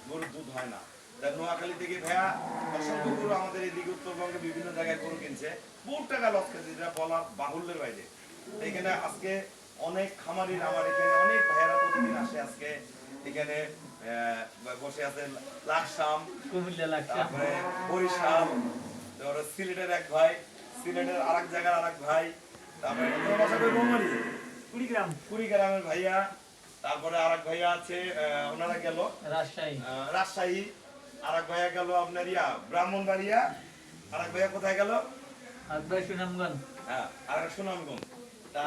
গরুর দুধ হয় না। তাই নোয়াখালী থেকে ভাইয়া অসংখ্য গরু আমাদের এদিকে উত্তরবঙ্গে বিভিন্ন জায়গায় গরু কিনছে, বহুত টাকা লস খেয়েছে, যেটা বলা বাহুল্যের বাইরে। এখানে আজকে অনেক খামারির, আমার এখানে অনেক ভাইয়ারা প্রতিদিন আসে আজকে এখানে বসে আছে। লাকসাম, তারপরে বরিশাল, তারপরে সিলেটের এক ভাই, সিলেটের আরেক জায়গার আরেক ভাই, তারপরে কুড়িগ্রামের ভাইয়া, তারপরে আরেক ভাইয়া আছে ওনারা গেল রাজশাহী, আরেক ভাইয়া গেল আপনার ব্রাহ্মণবাড়িয়া, আরেক ভাইয়া কোথায় গেল? সুনামগঞ্জ। হ্যাঁ, আরেক সুনামগঞ্জ। তা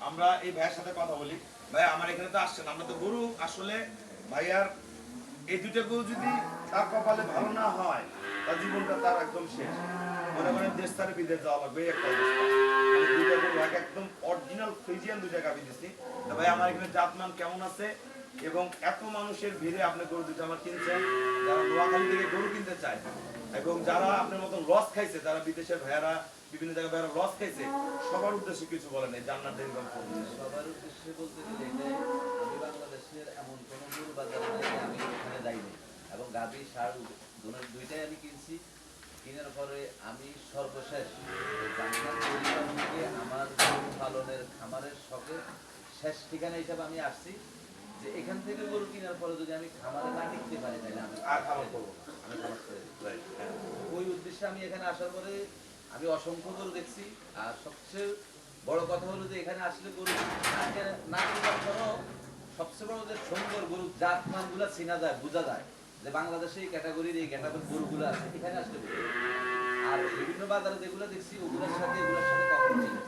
আমরা এই ভাইয়ের সাথে কথা বলি। ভাইয়া আমার এখানে তো আসছেন, আমরা তো গরু আসলে ভাইয়ার এই দুইটা গরু যদি তার কপালে ভালো না হয়, তার জীবনটা তার একদম শেষ। মনে করেন দেশ তারে বিদেশ যাওয়া লাগবে, একটা অবস্থা। আমি দুইটা গরু একদম অরিজিনাল ফ্রিজিয়ান দুইটা গাভী দিচ্ছি। তো ভাই আমার এখানে জাতমান কেমন আছে এবং এত মানুষের ভিড়ে আপনি গরু দুটো আমার কিনছেন, যারা নোয়াখালী থেকে গরু কিনতে চায় এবং যারা আপনার মতো লস খাইছে, যারা বিদেশের ভাইয়ারা বিভিন্ন জায়গায় ভাইয়ারা লস খাইছে, সবার উদ্দেশ্যে কিছু বলেন এই জান্নাত ডেইরি ফার্ম। সবার উদ্দেশ্যে বলতে গেলে আমি বাংলাদেশের এমন কোনো গরু বাজার নাই আমি ওখানে যাইনি, এবং গাভী সার দুইটাই আমি কিনছি। কেনার পরে আমি সর্বশেষ জান্নাত ডেইরি ফার্ম থেকে আমার গরু পালনের খামারের শখে শেষ ঠিকানা হিসাবে আমি আসছি, যে এখান থেকে গরু কেনার পরে যদি আমি খামারে না টিকতে পারি তাহলে আমি আর খামার করবো না, আমি খামার করে ওই উদ্দেশ্যে আমি এখানে আসার পরে আমি অসংখ্য গরু দেখছি। আর সবচেয়ে বড় কথা হলো যে এখানে আসলে গরু না কেনার পরও সবচেয়ে বড় যে সুন্দর গরু জাতমান গুলা চেনা যায়, বোঝা যায় যে বাংলাদেশে এই ক্যাটাগরির এই ক্যাটাগরির গরুগুলো আছে এখানে আসলে। আর বিভিন্ন বাজারে যেগুলো দেখছি ওগুলোর সাথে এগুলোর সাথে কখনো মিলে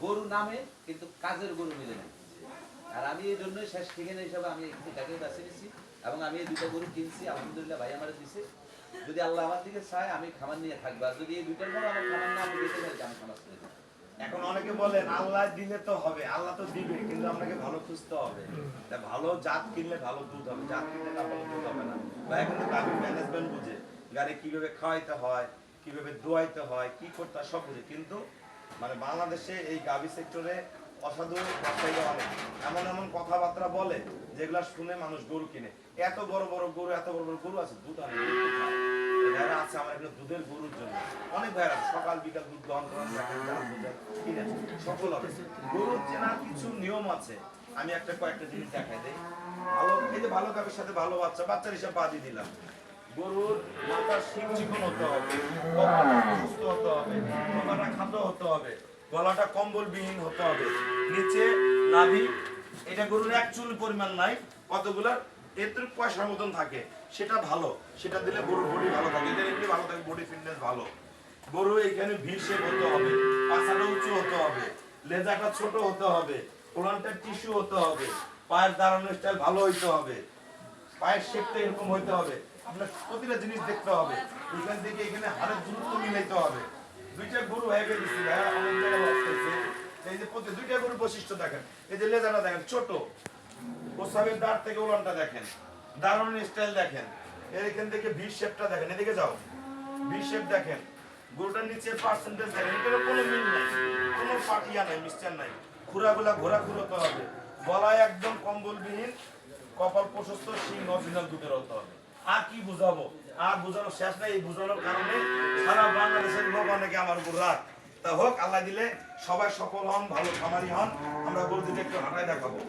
গরু নামে কিন্তু কাজের গরু মিলে না। আর আমি এই জন্যই শেষ ঠিকানা হিসাবে আমি এটাকে বেছে নিচ্ছি, এবং আমি এই দুটো গরু কিনছি আলহামদুলিল্লাহ, ভাই আমার দিছে। যদি আল্লাহ আমার দিকে চায় আমি খামার নিয়ে থাকবো, আর যদি এই দুইটার পর আমার খামার না আমি দিতে পারি আমি খামার ছেড়ে দেবো। এখন অনেকে বলেন আল্লাহ দিলে তো হবে, আল্লাহ তো দিবে, কিন্তু আপনাকে ভালো খুঁজতে হবে। তা ভালো জাত কিনলে ভালো দুধ হবে, জাত কিনলে না ভালো দুধ হবে না। ভাই কিন্তু গাভীর ম্যানেজমেন্ট বুঝে, গাড়ি কিভাবে খাওয়াইতে হয়, কিভাবে দোয়াইতে হয়, কি করতে হয় সব বুঝে। কিন্তু মানে বাংলাদেশে এই গাভী সেক্টরে অসাধু ব্যবসায়ীরা অনেক এমন এমন কথাবার্তা বলে যেগুলা শুনে মানুষ গরু কিনে। এত বড় বড় গরু, এত বড় বড় গরু আছে, দুধ আনে, ভাইরা আছে আমার এখানে দুধের গরুর জন্য। অনেক ভাইরা সকাল বিকাল দুধ দহন করেন, দেখেন যারা দুধের কিনে সফল হবে। গরুর চেনার কিছু নিয়ম আছে, আমি কয়েকটা জিনিস দেখাই দেই। ভালো এই যে ভালো গাভীর সাথে ভালো বাচ্চা, বাচ্চার হিসাব বাদই দিলাম। গরুর মাথার শিং চিকন হতে হবে, কপালটা সুস্থ হতে হবে, কপালটা খাদ্য হতে হবে, গলাটা কম্বলবিহীন হতে হবে, নিচে নাভি এটা গরুর এক চুল পরিমাণ নাই, কতগুলা এর পয়সার মতন থাকে, সেটা ভালো, সেটা দিলে গরুর বডি ভালো থাকে, এটা এমনি ভালো থাকে, বডি ফিটনেস ভালো। গরু এখানে ভি শেপ হতে হবে, পাছাটা উঁচু হতে হবে, লেজাটা ছোট হতে হবে, কোলানটা টিস্যু হতে হবে, পায়ের দাঁড়ানোর স্টাইল ভালো হইতে হবে, পায়ের শেপটা এরকম হইতে হবে। আপনার প্রতিটা জিনিস দেখতে হবে, এখান থেকে এখানে হাড়ের দূরত্ব মিলাইতে হবে। দুইটা গরু হয়ে গেছে, অনেক জায়গায় লস খাইছে। এই যে প্রতি দুইটা গরুর বৈশিষ্ট্য দেখেন, এই যে লেজাটা দেখেন ছোট, প্রস্রাবের দাঁড় থেকে উলানটা দেখেন, দাঁড়ানোর স্টাইল দেখেন, এর এখান থেকে ভি শেপটা দেখেন, এদিকে যাও, ভি শেপ দেখেন, গরুটার নিচে পার্সেন্টেজ দেখেন, এটার কোনো মিল নাই, কোনো পাটিয়া নাই, মিক্সচার নাই, খুরাগুলা ঘোরা ঘুরোতে হবে, গলায় একদম কম্বলবিহীন, কপাল প্রশস্ত, শিং অরিজিনাল দুধের হতে হবে। আর কি বুঝাবো, আর বুঝানোর শেষ নাই। এই বুঝানোর কারণে সারা বাংলাদেশের লোক অনেকে আমার উপর রাগ। তা হোক, আল্লাহ দিলে সবাই সফল হন, ভালো খামারি হন। আমরা গরু দিকে একটু হাঁটায় দেখাবো।